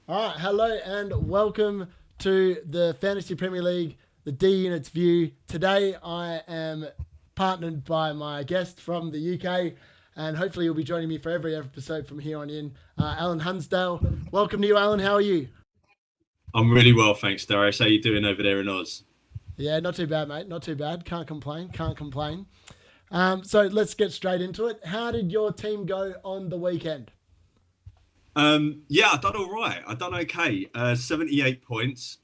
All right, hello and welcome to the Fantasy Premier League, the D Units View. Today I am partnered by my guest from the UK, and hopefully you'll be joining me for every episode from here on in, Alan Hunsdale. Welcome to you, Alan. How are you? I'm really well, thanks, Darius. How you doing over there in Oz? Yeah, not too bad, mate. Not too bad. Can't complain. Can't complain. So let's get straight into it. How did your team go on the weekend? Yeah, I done all right. I done okay. 78 points,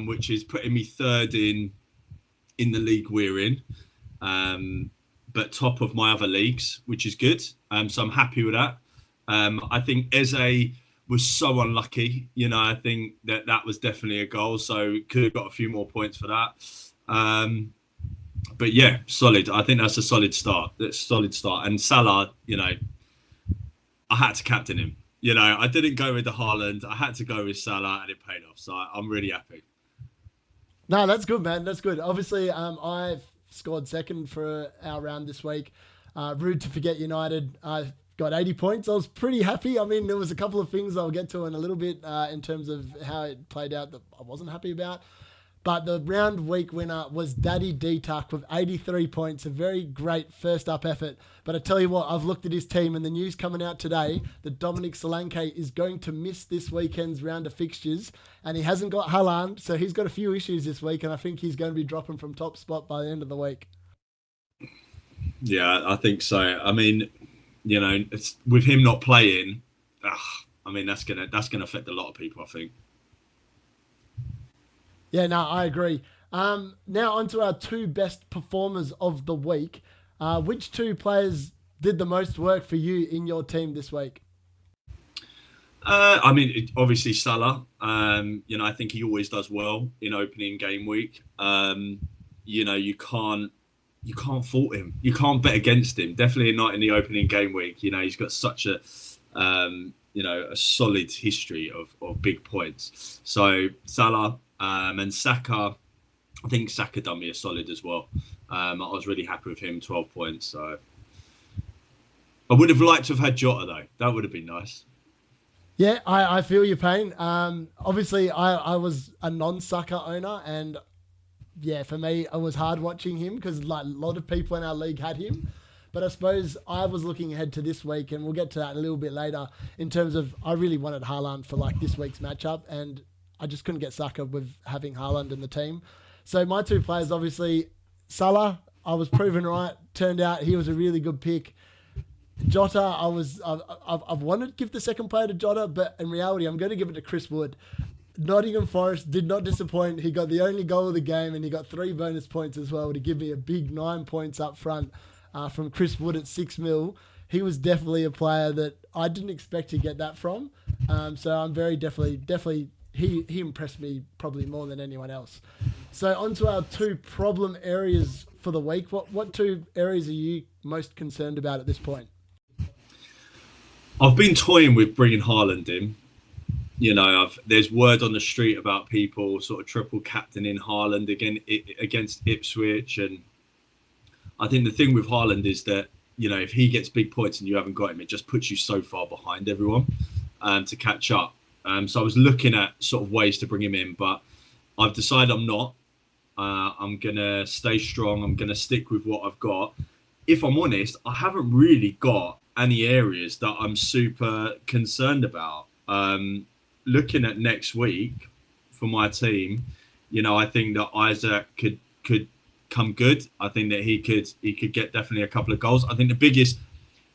which is putting me third in the league we're in, but top of my other leagues, which is good. So I'm happy with that. I think Eze was so unlucky. I think that was definitely a goal. So could have got a few more points for that. But yeah, solid. I think that's a solid start. That's a solid start. And Salah, I had to captain him. I didn't go with the Haaland. I had to go with Salah, and it paid off. So I'm really happy. No, that's good, man. That's good. Obviously, I've scored second for our round this week. Rude to forget United. I got 80 points. I was pretty happy. I mean, there was a couple of things I'll get to in a little bit in terms of how it played out that I wasn't happy about. But the round week winner was Daddy D-Tuck with 83 points. A very great first up effort. But I tell you what, I've looked at his team and the news coming out today that Dominic Solanke is going to miss this weekend's round of fixtures. And he hasn't got Halaand, so he's got a few issues this week. And I think he's going to be dropping from top spot by the end of the week. Yeah, I think so. I mean, it's, with him not playing, I mean that's gonna affect a lot of people. I think. Yeah, no, I agree. Now on to our two best performers of the week. Which two players did the most work for you in your team this week? I mean, obviously Salah. I think he always does well in opening game week. You can't fault him. You can't bet against him. Definitely not in the opening game week. He's got such a solid history of big points. So Salah and Saka, I think Saka done me a solid as well. I was really happy with him, 12 points. So I would have liked to have had Jota though. That would have been nice. Yeah, I feel your pain. Obviously, I was a non-sucker owner, and yeah, for me, it was hard watching him because like a lot of people in our league had him. But I suppose I was looking ahead to this week, and we'll get to that a little bit later. In terms of, I really wanted Haaland for like this week's matchup, and I just couldn't get sucker with having Haaland in the team. So my two players, obviously, Salah. I was proven right. Turned out he was a really good pick. Jota, I've wanted to give the second player to Jota, but in reality, I'm going to give it to Chris Wood. Nottingham Forest did not disappoint. He got the only goal of the game, and he got 3 bonus points as well to give me a big 9 points up front from Chris Wood at 6 mil. He was definitely a player that I didn't expect to get that from. So I'm very definitely he impressed me probably more than anyone else. So on to our two problem areas for the week. What two areas are you most concerned about at this point? I've been toying with bringing Haaland in. There's word on the street about people sort of triple captaining Haaland again against Ipswich, and I think the thing with Haaland is that if he gets big points and you haven't got him, it just puts you so far behind everyone to catch up. So I was looking at sort of ways to bring him in, but I've decided I'm not. I'm gonna stay strong. I'm gonna stick with what I've got. If I'm honest, I haven't really got any areas that I'm super concerned about. Looking at next week for my team, I think that Isaac could come good. I think that he could get definitely a couple of goals. I think the biggest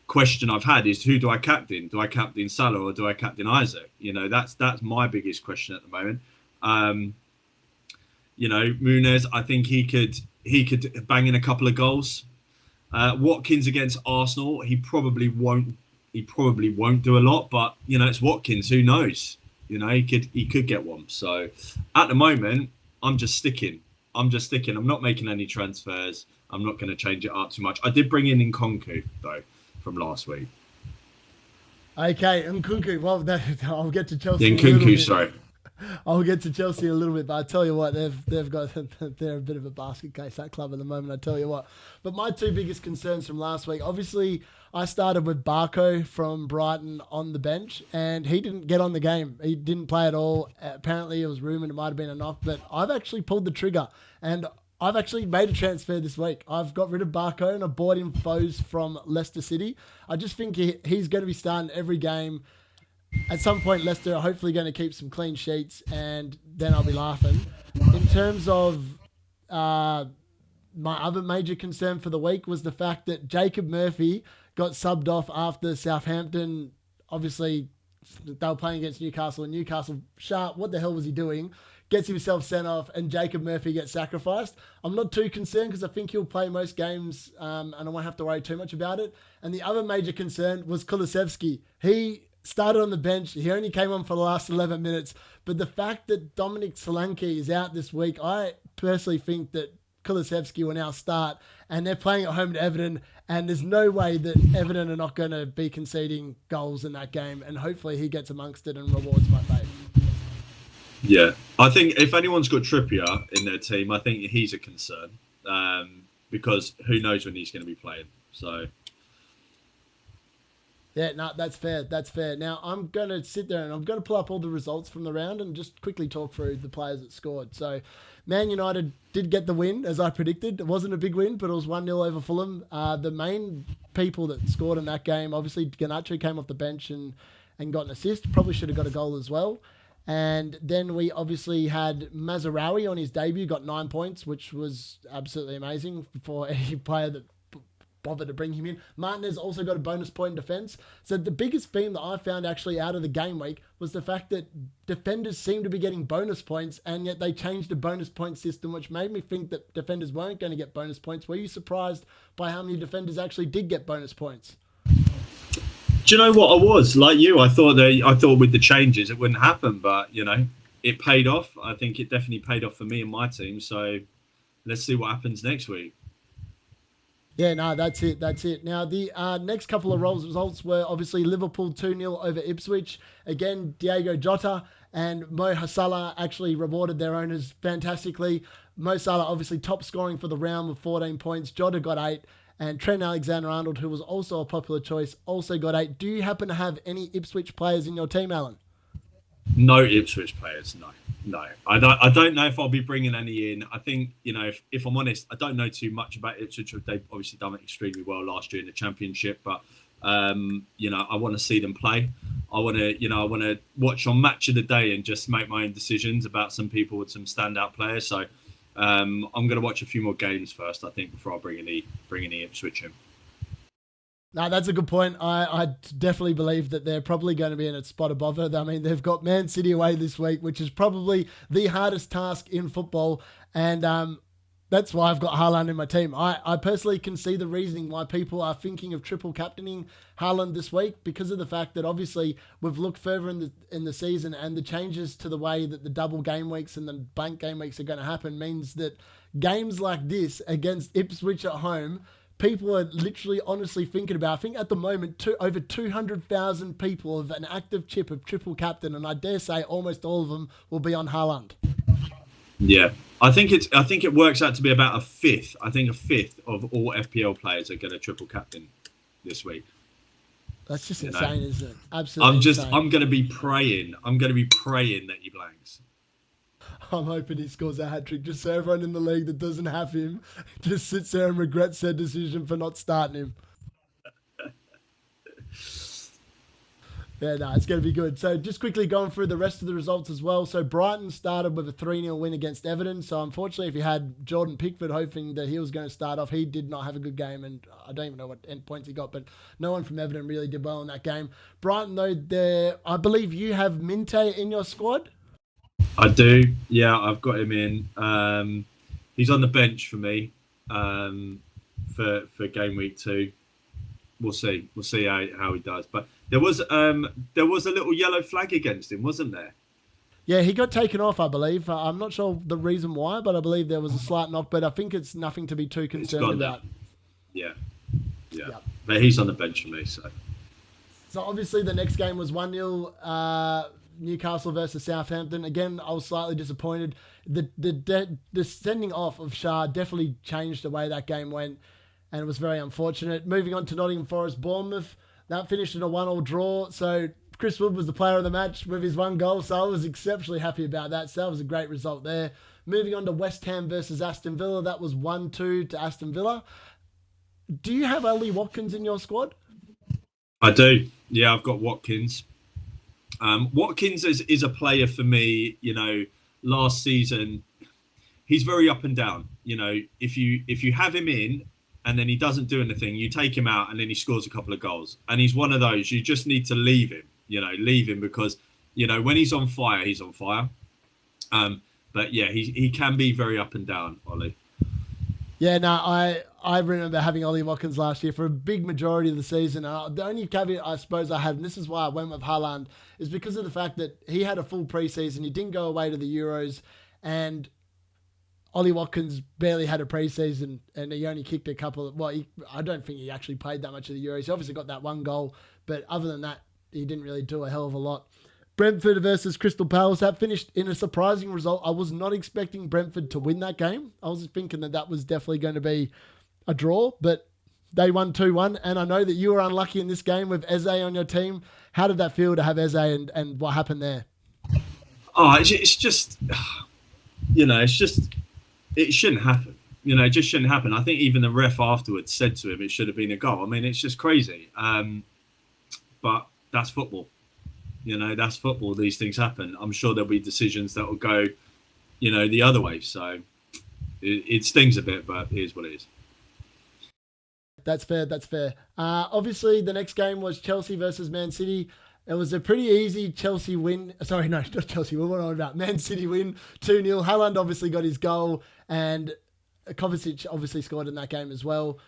question I've had is who do I captain? Do I captain Salah or do I captain Isaac? That's my biggest question at the moment. Muniz, I think he could bang in a couple of goals. Watkins against Arsenal, he probably won't. He probably won't do a lot, but it's Watkins. Who knows? He could get one. So at the moment, I'm just sticking. I'm not making any transfers. I'm not going to change it up too much. I did bring in Nkunku though from last week. Okay, and Kunku. Well, I'll get to Yeah, Chelsea in a little Nkunku, bit. sorry. I'll get to Chelsea in a little bit, but I tell you what, they've got they're a bit of a basket case that club at the moment. I tell you what, but my two biggest concerns from last week, obviously, I started with Barco from Brighton on the bench, and he didn't get on the game. He didn't play at all. Apparently, it was rumoured it might have been a knock, but I've actually pulled the trigger, and I've actually made a transfer this week. I've got rid of Barco and I bought in Foes from Leicester City. I just think he's going to be starting every game. At some point, Leicester are hopefully going to keep some clean sheets, and then I'll be laughing. In terms of my other major concern for the week was the fact that Jacob Murphy got subbed off after Southampton. Obviously, they were playing against Newcastle, and Newcastle, Sharp, what the hell was he doing? Gets himself sent off, and Jacob Murphy gets sacrificed. I'm not too concerned because I think he'll play most games, and I won't have to worry too much about it. And the other major concern was Kulusevski. He started on the bench. He only came on for the last 11 minutes. But the fact that Dominic Solanke is out this week, I personally think that Kulusevski will now start. And they're playing at home to Everton. And there's no way that Everton are not going to be conceding goals in that game. And hopefully he gets amongst it and rewards my faith. Yeah. I think if anyone's got Trippier in their team, I think he's a concern. Because who knows when he's going to be playing. So... Yeah, no, that's fair. That's fair. Now, I'm going to sit there and I'm going to pull up all the results from the round and just quickly talk through the players that scored. So, Man United did get the win, as I predicted. It wasn't a big win, but it was 1-0 over Fulham. The main people that scored in that game, obviously, Garnacho came off the bench and got an assist. Probably should have got a goal as well. And then we obviously had Mazraoui on his debut, got 9 points, which was absolutely amazing for any player that bother to bring him in. Martinez also got a bonus point in defence. So the biggest theme that I found actually out of the game week was the fact that defenders seem to be getting bonus points, and yet they changed the bonus point system, which made me think that defenders weren't going to get bonus points. Were you surprised by how many defenders actually did get bonus points? Do you know what I was? Like you, I thought with the changes it wouldn't happen, but it paid off. I think it definitely paid off for me and my team. So let's see what happens next week. Yeah, no, that's it. That's it. Now, the next couple of results were obviously Liverpool 2-0 over Ipswich. Again, Diego Jota and Mo Salah actually rewarded their owners fantastically. Mo Salah obviously top scoring for the round with 14 points. Jota got 8. And Trent Alexander-Arnold, who was also a popular choice, also got 8. Do you happen to have any Ipswich players in your team, Alan? No Ipswich players, no. I don't know if I'll be bringing any in. I think, if I'm honest, I don't know too much about Ipswich. They've obviously done extremely well last year in the Championship, but I want to see them play. I want to watch on Match of the Day and just make my own decisions about some people with some standout players. So I'm going to watch a few more games first, I think, before I bring any Ipswich in. No, that's a good point. I definitely believe that they're probably going to be in a spot above it. I mean, they've got Man City away this week, which is probably the hardest task in football. And that's why I've got Haaland in my team. I personally can see the reasoning why people are thinking of triple captaining Haaland this week, because of the fact that obviously we've looked further in the season, and the changes to the way that the double game weeks and the blank game weeks are going to happen means that games like this against Ipswich at home, people are literally honestly thinking about. I think at the moment, over 200,000 people have an active chip of triple captain, and I dare say almost all of them will be on Haaland. Yeah, I think it works out to be about a fifth. I think a fifth of all FPL players are going to triple captain this week. That's just insane, isn't it? Absolutely. I'm going to be praying. I'm going to be praying that he blanks. I'm hoping he scores a hat-trick, just so everyone in the league that doesn't have him just sits there and regrets their decision for not starting him. Yeah, no, it's going to be good. So just quickly going through the rest of the results as well. So Brighton started with a 3-0 win against Everton. So unfortunately, if you had Jordan Pickford hoping that he was going to start off, he did not have a good game. And I don't even know what end points he got, but no one from Everton really did well in that game. Brighton, though, I believe you have Minte in your squad. I do. Yeah, I've got him in. He's on the bench for me for game week 2. We'll see. We'll see how he does. But there was a little yellow flag against him, wasn't there? Yeah, he got taken off, I believe. I'm not sure the reason why, but I believe there was a slight knock. But I think it's nothing to be too concerned about. Yeah. But he's on the bench for me. So obviously the next game was 1-0 Newcastle versus Southampton. Again, I was slightly disappointed. The sending off of Shah definitely changed the way that game went. and it was very unfortunate. Moving on to Nottingham Forest Bournemouth, that finished in a 1-1 draw. So Chris Wood was the player of the match with his 1 goal, so I was exceptionally happy about that. So that was a great result there. Moving on to West Ham versus Aston Villa, that was 1-2 to Aston Villa. Do you have Ollie Watkins in your squad? I do. Yeah, I've got Watkins. Watkins is a player for me, last season, he's very up and down. If you have him in and then he doesn't do anything, you take him out and then he scores a couple of goals. And he's one of those, you just need to leave him because, when he's on fire, he's on fire. But yeah, he can be very up and down, Ollie. Yeah, no, I remember having Ollie Watkins last year for a big majority of the season. The only caveat I suppose I had, and this is why I went with Halaand, is because of the fact that he had a full preseason. He didn't go away to the Euros, and Ollie Watkins barely had a preseason, and he only kicked a couple of... Well, I don't think he actually played that much of the Euros. He obviously got that 1 goal, but other than that, he didn't really do a hell of a lot. Brentford versus Crystal Palace, that finished in a surprising result. I was not expecting Brentford to win that game. I was thinking that was definitely going to be a draw, but they won 2-1. And I know that you were unlucky in this game with Eze on your team. How did that feel to have Eze and what happened there? Oh, it's just, it shouldn't happen. It just shouldn't happen. I think even the ref afterwards said to him it should have been a goal. I mean, it's just crazy. But that's football. That's football. These things happen. I'm sure there'll be decisions that will go, the other way. So it stings a bit, but it is what it is. That's fair. Obviously, the next game was Chelsea versus Man City. It was a pretty easy Chelsea win. Sorry, no, not Chelsea. What am I about? Man City win 2-0. Haaland obviously got his goal, and Kovacic obviously scored in that game as well.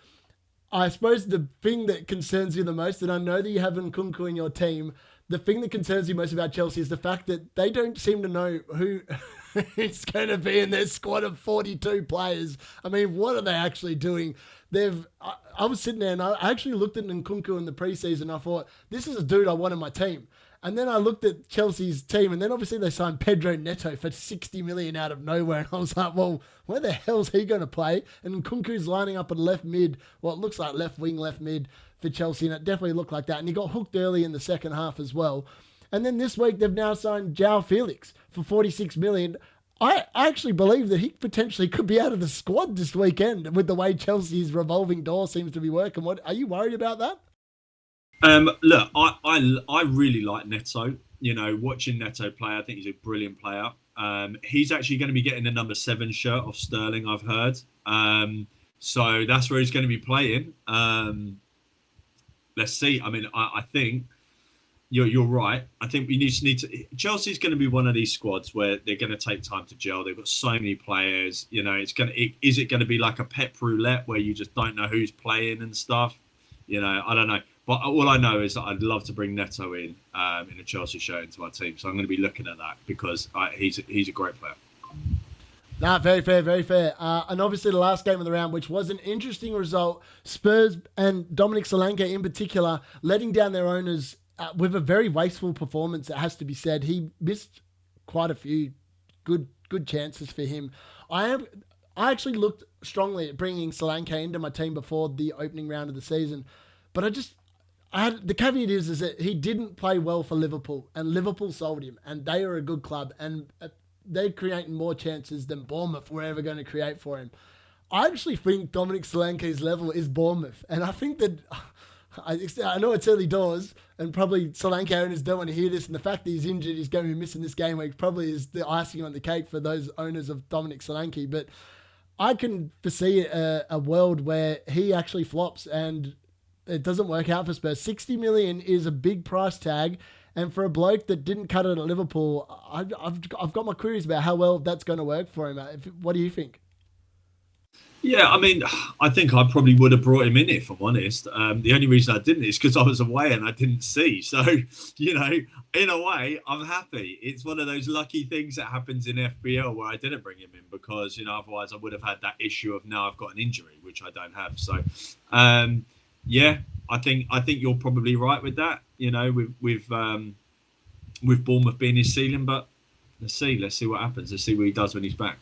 I suppose the thing that concerns you the most, and I know that you have Nkunku in your team, the thing that concerns you most about Chelsea is the fact that they don't seem to know who is going to be in their squad of 42 players. I mean, what are they actually doing? I was sitting there and I actually looked at Nkunku in the preseason and I thought, this is a dude I want in my team. And then I looked at Chelsea's team, and then obviously they signed Pedro Neto for 60 million out of nowhere. And I was like, well, where the hell's he going to play? And Nkunku's lining up at left mid, well, it looks like left wing, left mid for Chelsea, and it definitely looked like that. And he got hooked early in the second half as well. And then this week they've now signed João Felix for 46 million. I actually believe that he potentially could be out of the squad this weekend with the way Chelsea's revolving door seems to be working. What are you worried about that? Look, I really like Neto. Watching Neto play, I think he's a brilliant player. He's actually going to be getting the number 7 shirt off Sterling, I've heard. So that's where he's going to be playing. Let's see. I mean, I think you're right. I think we just need to. Chelsea's going to be one of these squads where they're going to take time to gel. They've got so many players. Is it going to be like a pep roulette where you just don't know who's playing and stuff? I don't know. But all I know is that I'd love to bring Neto in a Chelsea shirt into my team. So I'm going to be looking at that because he's a great player. Nah, very fair, very fair. And obviously the last game of the round, which was an interesting result, Spurs and Dominic Solanke in particular, letting down their owners with a very wasteful performance, it has to be said. He missed quite a few good chances for him. I actually looked strongly at bringing Solanke into my team before the opening round of the season, but the caveat is that he didn't play well for Liverpool, and Liverpool sold him, and they are a good club, and they're creating more chances than Bournemouth were ever going to create for him. I actually think Dominic Solanke's level is Bournemouth, and I think that I know it's early doors, and probably Solanke owners don't want to hear this, and the fact that he's injured, he's going to be missing this game week, probably is the icing on the cake for those owners of Dominic Solanke. But I can foresee a world where he actually flops and it doesn't work out for Spurs. 60 million is a big price tag, and for a bloke that didn't cut it at Liverpool, I've got my queries about how well that's going to work for him. What do you think? Yeah, I mean, I think I probably would have brought him in if I'm honest. The only reason I didn't is because I was away and I didn't see. So, in a way, I'm happy. It's one of those lucky things that happens in FPL where I didn't bring him in because, otherwise I would have had that issue of now I've got an injury, which I don't have. So, yeah, I think you're probably right with that. With Bournemouth being his ceiling, but let's see what happens. Let's see what he does when he's back.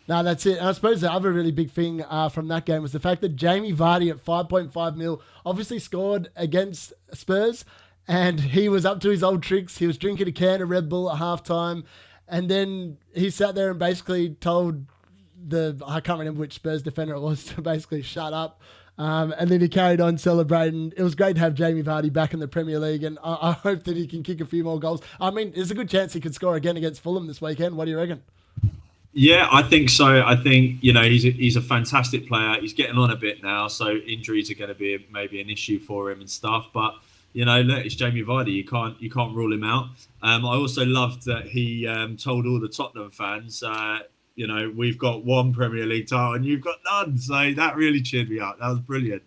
No, that's it. And I suppose the other really big thing from that game was the fact that Jamie Vardy at 5.5 mil obviously scored against Spurs, and he was up to his old tricks. He was drinking a can of Red Bull at halftime, and then he sat there and basically told I can't remember which Spurs defender it was, to basically shut up. And then he carried on celebrating. It was great to have Jamie Vardy back in the Premier League, and I hope that he can kick a few more goals. I mean, there's a good chance he could score again against Fulham this weekend. What do you reckon? Yeah, I think so. I think, he's a fantastic player. He's getting on a bit now, so injuries are going to be maybe an issue for him and stuff. But look, it's Jamie Vardy. You can't rule him out. I also loved that he told all the Tottenham fans, we've got one Premier League title and you've got none. So that really cheered me up. That was brilliant.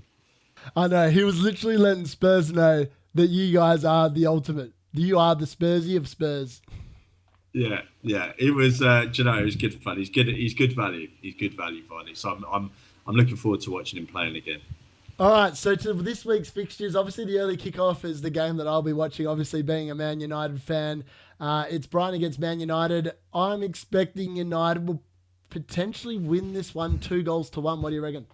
I know. He was literally letting Spurs know that you guys are the ultimate. You are the Spursy of Spurs. Yeah. It was, it was good fun. He's good value. He's good value, Vardy. So I'm looking forward to watching him playing again. All right, so to this week's fixtures, obviously the early kickoff is the game that I'll be watching, obviously being a Man United fan. It's Brighton against Man United. I'm expecting United will potentially win this one 2-1. What do you reckon?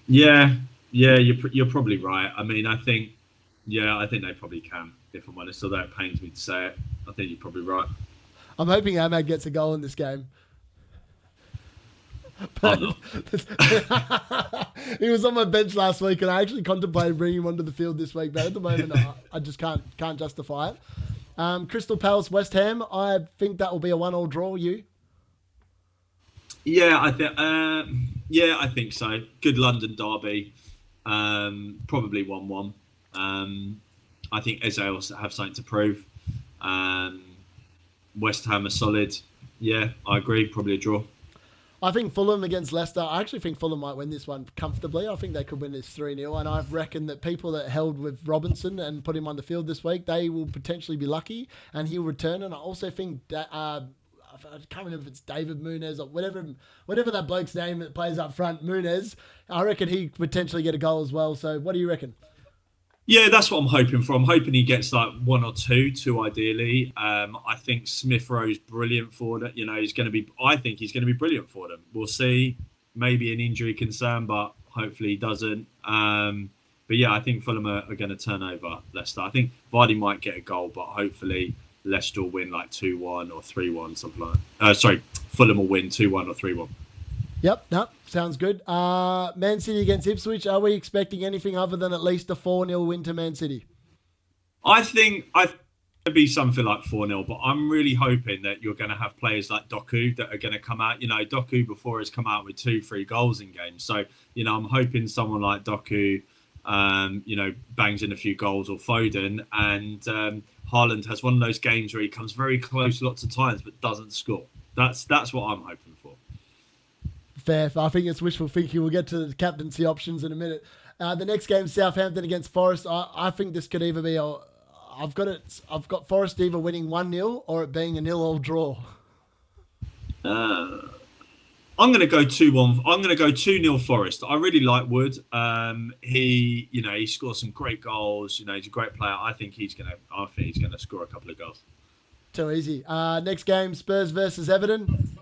Yeah, you're probably right. I mean, I think they probably can, if I'm honest, although it pains me to say it. I think you're probably right. I'm hoping Ahmad gets a goal in this game. But he was on my bench last week, and I actually contemplated bringing him onto the field this week, but at the moment I just can't justify it. Crystal Palace, West Ham. I think that will be a 1-1 draw. You? Yeah, I think so. Good London derby. Probably 1-1. I think Eze will have something to prove. West Ham are solid. Yeah, I agree. Probably a draw. I think Fulham against Leicester. I actually think Fulham might win this one comfortably. I think they could win this 3-0. And I reckon that people that held with Robinson and put him on the field this week, they will potentially be lucky and he'll return. And I also think that, I can't remember if it's David Muniz or whatever that bloke's name that plays up front, Muniz. I reckon he could potentially get a goal as well. So what do you reckon? Yeah, that's what I'm hoping for. I'm hoping he gets like one or two ideally. I think Smith Rowe's brilliant for that. I think he's going to be brilliant for them. We'll see. Maybe an injury concern, but hopefully he doesn't. But yeah, I think Fulham are going to turn over Leicester. I think Vardy might get a goal, but hopefully Leicester will win like 2-1 or 3-1, something like that. Fulham will win 2-1 or 3-1. Yep, no, sounds good. Man City against Ipswich. Are we expecting anything other than at least a 4-0 win to Man City? I think it'd be something like 4-0, but I'm really hoping that you're going to have players like Doku that are going to come out. Doku before has come out with 2-3 goals in games. So, I'm hoping someone like Doku, bangs in a few goals, or Foden, and Haaland has one of those games where he comes very close lots of times but doesn't score. That's what I'm hoping for. Fair. I think it's wishful thinking. We'll get to the captaincy options in a minute. The next game, Southampton against Forest. I think this could either be I've got Forest either winning 1-0 or it being a 0-0 draw. I'm going to go 2-1. I'm going to go 2-0 Forest. I really like Wood. He scores some great goals. He's a great player. I think he's going to score a couple of goals. Too easy. Next game, Spurs versus Everton.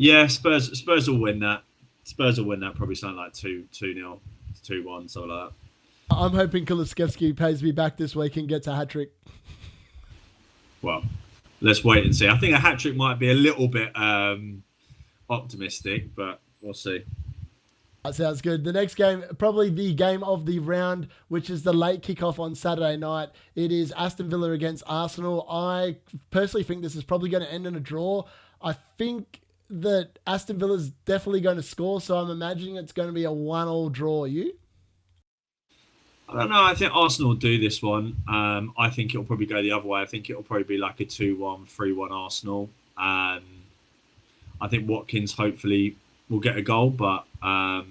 Yeah, Spurs will win that. Spurs will win that. Probably something like 2-0, 2-1, something like that. I'm hoping Kulusevski pays me back this week and gets a hat-trick. Well, let's wait and see. I think a hat-trick might be a little bit optimistic, but we'll see. That sounds good. The next game, probably the game of the round, which is the late kickoff on Saturday night. It is Aston Villa against Arsenal. I personally think this is probably going to end in a draw. I think that Aston Villa's definitely going to score, so I'm imagining it's going to be a 1-1 draw. You? I don't know. I think Arsenal will do this one. I think it'll probably go the other way. I think it'll probably be like a 2-1, 3-1 Arsenal. I think Watkins hopefully will get a goal, but I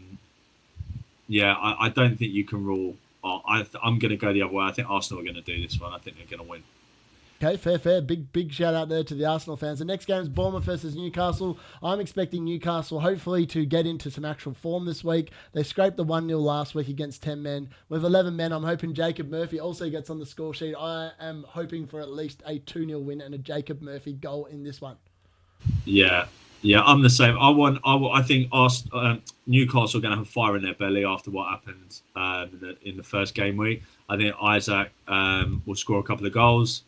don't think you can rule. I'm going to go the other way. I think Arsenal are going to do this one. I think they're going to win. Okay, fair. Big shout out there to the Arsenal fans. The next game is Bournemouth versus Newcastle. I'm expecting Newcastle hopefully to get into some actual form this week. They scraped the 1-0 last week against 10 men. With 11 men, I'm hoping Jacob Murphy also gets on the score sheet. I am hoping for at least a 2-0 win and a Jacob Murphy goal in this one. Yeah, I'm the same. I think Newcastle are going to have fire in their belly after what happened in the first game week. I think Isaac will score a couple of goals.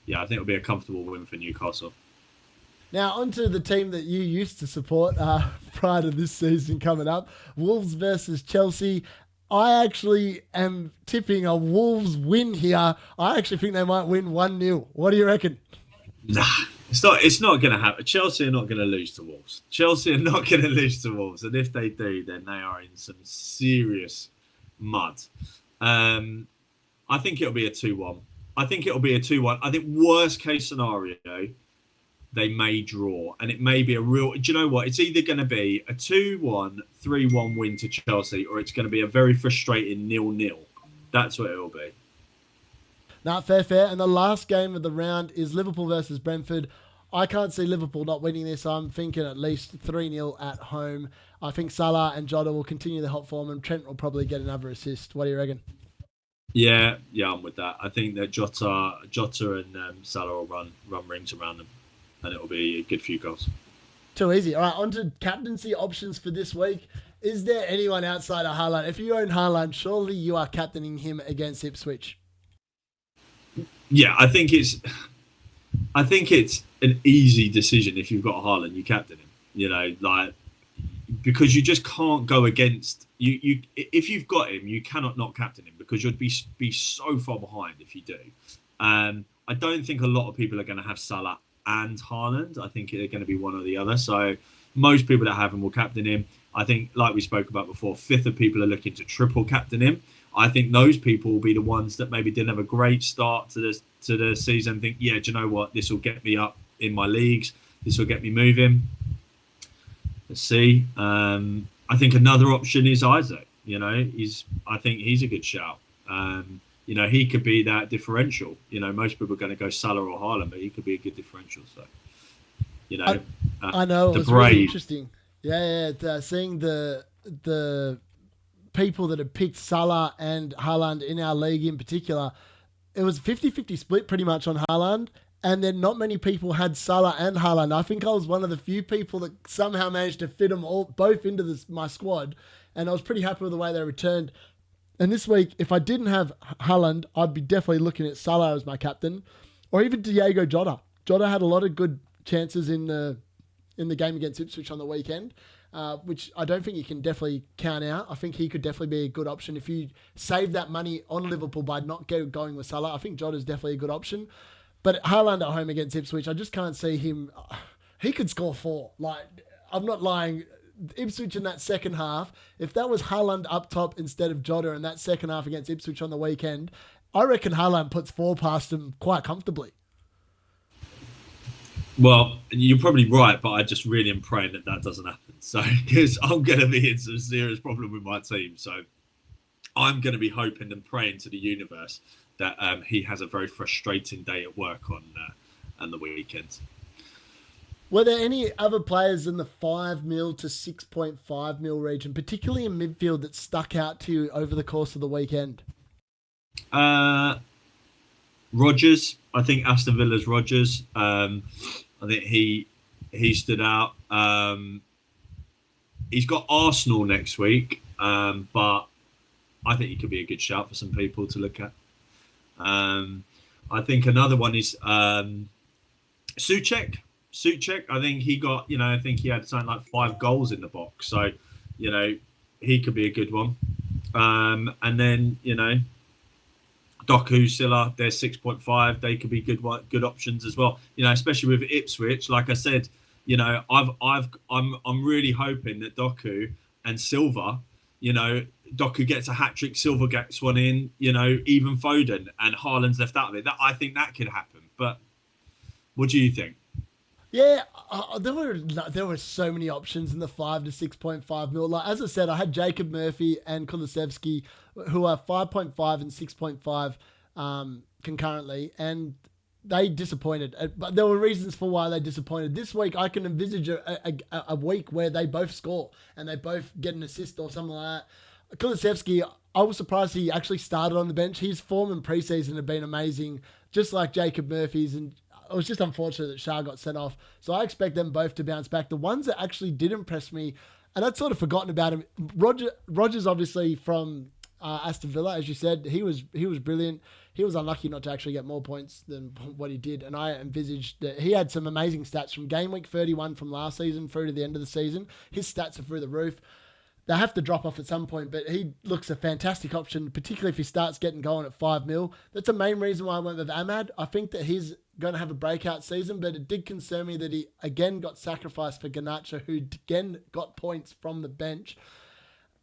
Yeah, I think it'll be a comfortable win for Newcastle. Now, onto the team that you used to support prior to this season coming up, Wolves versus Chelsea. I actually am tipping a Wolves win here. I actually think they might win 1-0. What do you reckon? Nah, it's not going to happen. Chelsea are not going to lose to Wolves. And if they do, then they are in some serious mud. I think it'll be a 2-1. I think worst case scenario, they may draw. And it may be a real... Do you know what? It's either going to be a 2-1, 3-1 win to Chelsea, or it's going to be a very frustrating 0-0. That's what it'll be. Now, fair. And the last game of the round is Liverpool versus Brentford. I can't see Liverpool not winning this. I'm thinking at least 3-0 at home. I think Salah and Jota will continue the hot form, and Trent will probably get another assist. What do you reckon? Yeah, I'm with that. I think that Jota and Salah will run rings around them, and it'll be a good few goals. Too easy. All right, on to captaincy options for this week. Is there anyone outside of Haaland? If you own Haaland, surely you are captaining him against Ipswich. Yeah, I think it's an easy decision if you've got Haaland, you captain him. Because you just can't go against you. If you've got him, you cannot not captain him because you'd be so far behind if you do. I don't think a lot of people are going to have Salah and Haaland. I think they're going to be one or the other. So most people that have him will captain him. I think, like we spoke about before, fifth of people are looking to triple captain him. I think those people will be the ones that maybe didn't have a great start to the season. Think, yeah, do you know what? This will get me up in my leagues. This will get me moving. Let's see. I think another option is Isaac. I think he's a good shout. He could be that differential. Most people are going to go Salah or Haaland, but he could be a good differential. So, I know it was really interesting. Yeah. Seeing the people that had picked Salah and Haaland in our league in particular, it was 50-50 split pretty much on Haaland. And then not many people had Salah and Haaland. I think I was one of the few people that somehow managed to fit them both into my squad. And I was pretty happy with the way they returned. And this week, if I didn't have Haaland, I'd be definitely looking at Salah as my captain. Or even Diego Jota. Jota had a lot of good chances in the game against Ipswich on the weekend, which I don't think you can definitely count out. I think he could definitely be a good option. If you save that money on Liverpool by not going with Salah, I think Jota's definitely a good option. But Haaland at home against Ipswich, I just can't see him. He could score 4. I'm not lying. Ipswich in that second half, if that was Haaland up top instead of Jota in that second half against Ipswich on the weekend, I reckon Haaland puts 4 past him quite comfortably. Well, you're probably right, but I just really am praying that doesn't happen. So, because I'm going to be in some serious problem with my team. So, I'm going to be hoping and praying to the universe that he has a very frustrating day at work on the weekend. Were there any other players in the 5 mil to 6.5 mil region, particularly in midfield, that stuck out to you over the course of the weekend? Rodgers. I think Aston Villa's Rodgers. I think he stood out. He's got Arsenal next week, but I think he could be a good shout for some people to look at. I think another one is Souček. I think he got, I think he had something like 5 goals in the box. So, he could be a good one. And then, Doku, Silla, they're 6.5. They could be good options as well. Especially with Ipswich. Like I said, I'm really hoping that Doku and Silva, Doku gets a hat-trick, Silva gets one in, even Foden, and Haaland's left out of it. I think that could happen. But what do you think? Yeah, there were so many options in the 5 to 6.5 mil. As I said, I had Jacob Murphy and Kulusevski, who are 5.5 and 6.5 concurrently, and they disappointed, but there were reasons for why they disappointed. This week, I can envisage a week where they both score and they both get an assist or something like that. Kulusevski, I was surprised he actually started on the bench. His form in preseason had been amazing, just like Jacob Murphy's, and it was just unfortunate that Shah got sent off. So I expect them both to bounce back. The ones that actually did impress me, and I'd sort of forgotten about him, Rogers obviously from Aston Villa, as you said, he was brilliant. He was unlucky not to actually get more points than what he did, and I envisaged that he had some amazing stats from game week 31 from last season through to the end of the season. His stats are through the roof. They have to drop off at some point, but he looks a fantastic option, particularly if he starts getting going at 5 mil. That's the main reason why I went with Ahmad. I think that he's going to have a breakout season, but it did concern me that he again got sacrificed for Garnacho, who again got points from the bench.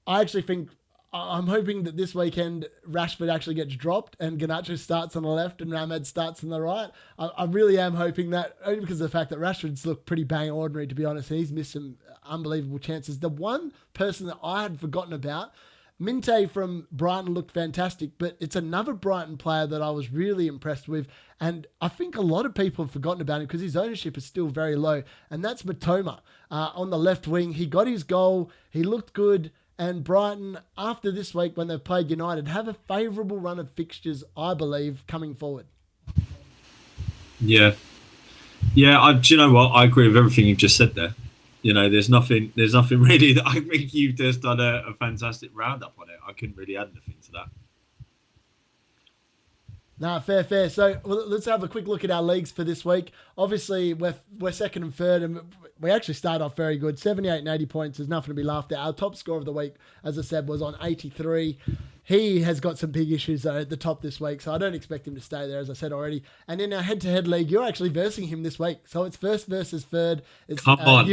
I actually think, I'm hoping that this weekend Rashford actually gets dropped and Garnacho starts on the left and Ahmad starts on the right. I really am hoping that, only because of the fact that Rashford's looked pretty bang ordinary, to be honest. He's missed some unbelievable chances. The one person that I had forgotten about, Minte from Brighton, looked fantastic, but it's another Brighton player that I was really impressed with, and I think a lot of people have forgotten about him because his ownership is still very low, and that's Matoma on the left wing. He got his goal, he looked good, and Brighton, after this week when they've played United, have a favourable run of fixtures, I believe, coming forward. Yeah. Do you know what? I agree with everything you've just said there. There's nothing really that I think you've just done a fantastic roundup on it. I couldn't really add anything to that. No, fair. So let's have a quick look at our leagues for this week. Obviously, we're second and third, and we actually start off very good. 78 and 80 points. There's nothing to be laughed at. Our top score of the week, as I said, was on 83. He has got some big issues though at the top this week, so I don't expect him to stay there, as I said already. And in our head-to-head league, you're actually versing him this week. So it's first versus third. It's come on.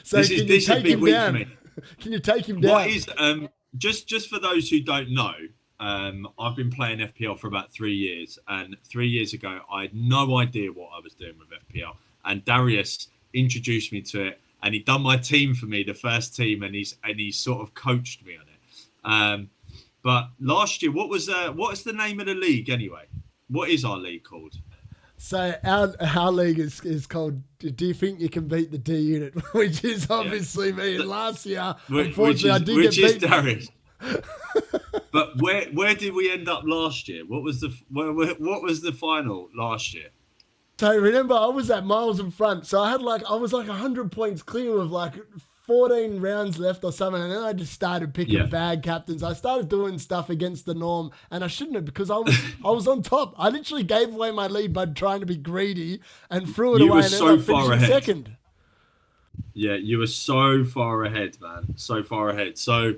So this is a big week for me. Can you take him down? What is just for those who don't know, I've been playing FPL for about 3 years, and 3 years ago I had no idea what I was doing with FPL, and Darius introduced me to it, and he done my team for me, the first team, and he's sort of coached me on it. But last year, what is the name of the league anyway? What is our league called? So our league is called Do You Think You Can Beat the D Unit, which is obviously me. And last year, unfortunately, I did get beaten. Darius. But where did we end up last year? What was the final last year? So remember, I was at miles in front. So I was like 100 points clear with like 14 rounds left or something, and then I just started picking bad captains. I started doing stuff against the norm, and I shouldn't have, because I was on top. I literally gave away my lead by trying to be greedy and threw it away. You were so far ahead. Second. Yeah, you were so far ahead, man. So far ahead. So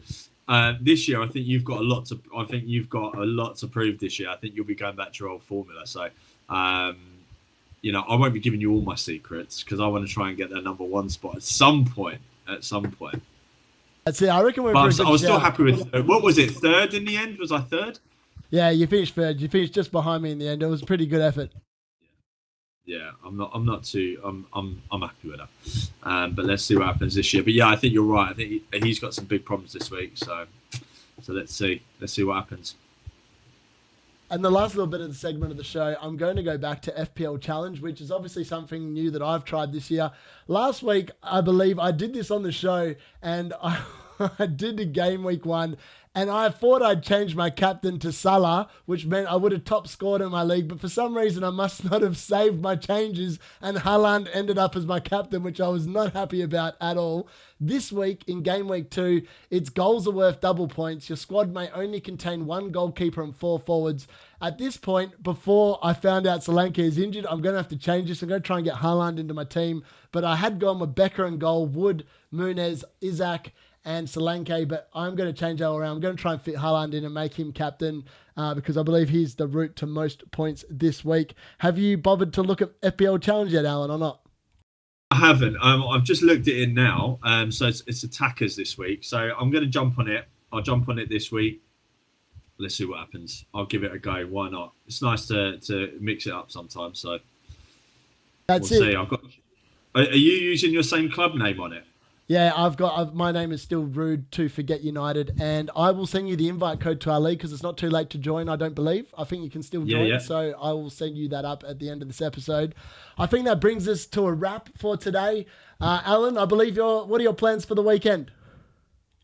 this year, I think you've got a lot to prove this year. I think you'll be going back to your old formula. So, I won't be giving you all my secrets because I want to try and get that number one spot at some point. That's it. I reckon we're. I was still happy with. What was it? Third in the end? Was I third? Yeah, you finished third. You finished just behind me in the end. It was a pretty good effort. Yeah, I'm not too. I'm happy with that. But let's see what happens this year. But yeah, I think you're right. I think he's got some big problems this week. So let's see. Let's see what happens. And the last little bit of the segment of the show, I'm going to go back to FPL Challenge, which is obviously something new that I've tried this year. Last week, I believe I did this on the show, and I did the game week 1, and I thought I'd change my captain to Salah, which meant I would have top scored in my league, but for some reason I must not have saved my changes, and Halaand ended up as my captain, which I was not happy about at all. This week, in game week 2, it's goals are worth double points. Your squad may only contain 1 goalkeeper and 4 forwards. At this point, before I found out Solanke is injured, I'm going to have to change this. I'm going to try and get Halaand into my team, but I had gone with Becker in goal, Wood, Muniz, Isaac, and Solanke, but I'm going to change that all around. I'm going to try and fit Halaand in and make him captain because I believe he's the route to most points this week. Have you bothered to look at FPL Challenge yet, Alan, or not? I haven't. I've just looked at it now. So it's attackers this week. So I'm going to jump on it. I'll jump on it this week. Let's see what happens. I'll give it a go. Why not? It's nice to mix it up sometimes. So we'll see. Are you using your same club name on it? Yeah, my name is still Rude to Forget United, and I will send you the invite code to our league because it's not too late to join. I don't believe. I think you can still Yeah, join, yeah. so I will send you that up at the end of this episode. I think that brings us to a wrap for today. Alan, I believe what are your plans for the weekend?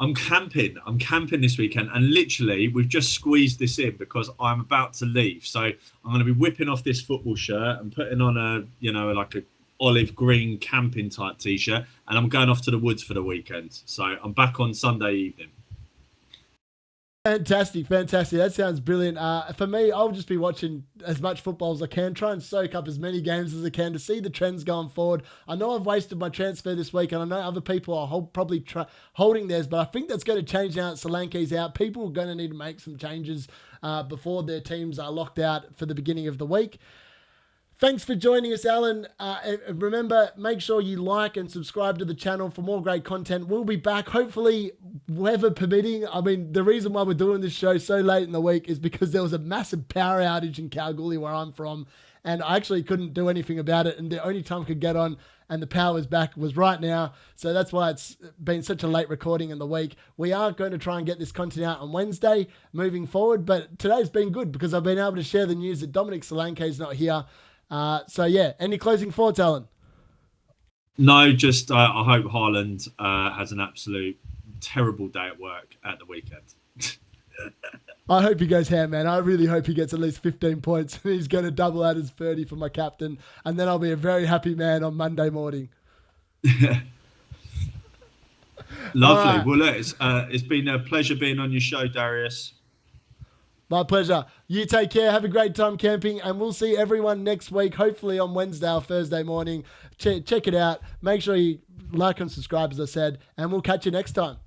I'm camping. I'm camping this weekend, and literally, we've just squeezed this in because I'm about to leave. So I'm going to be whipping off this football shirt and putting on like a olive green camping type t-shirt, and I'm going off to the woods for the weekend. So I'm back on Sunday evening. Fantastic. That sounds brilliant. For me, I'll just be watching as much football as I can, try and soak up as many games as I can to see the trends going forward. I know I've wasted my transfer this week, and I know other people are probably holding theirs, but I think that's going to change now that Solanke's out. People are going to need to make some changes before their teams are locked out for the beginning of the week. Thanks for joining us, Alan. Remember, make sure you like and subscribe to the channel for more great content. We'll be back, hopefully, weather permitting. I mean, the reason why we're doing this show so late in the week is because there was a massive power outage in Kalgoorlie, where I'm from, and I actually couldn't do anything about it. And the only time I could get on and the power was back was right now. So that's why it's been such a late recording in the week. We are going to try and get this content out on Wednesday moving forward. But today's been good because I've been able to share the news that Dominic Solanke is not here. So yeah, any closing thoughts, Alan? No, just I hope Haaland has an absolute terrible day at work at the weekend. I hope he goes ham, man. I really hope he gets at least 15 points and he's going to double out his 30 for my captain, and then I'll be a very happy man on Monday morning. Lovely. Right. Well, look, it's been a pleasure being on your show, Darius. My pleasure. You take care. Have a great time camping, and we'll see everyone next week, hopefully on Wednesday or Thursday morning. Check it out. Make sure you like and subscribe, as I said, and we'll catch you next time.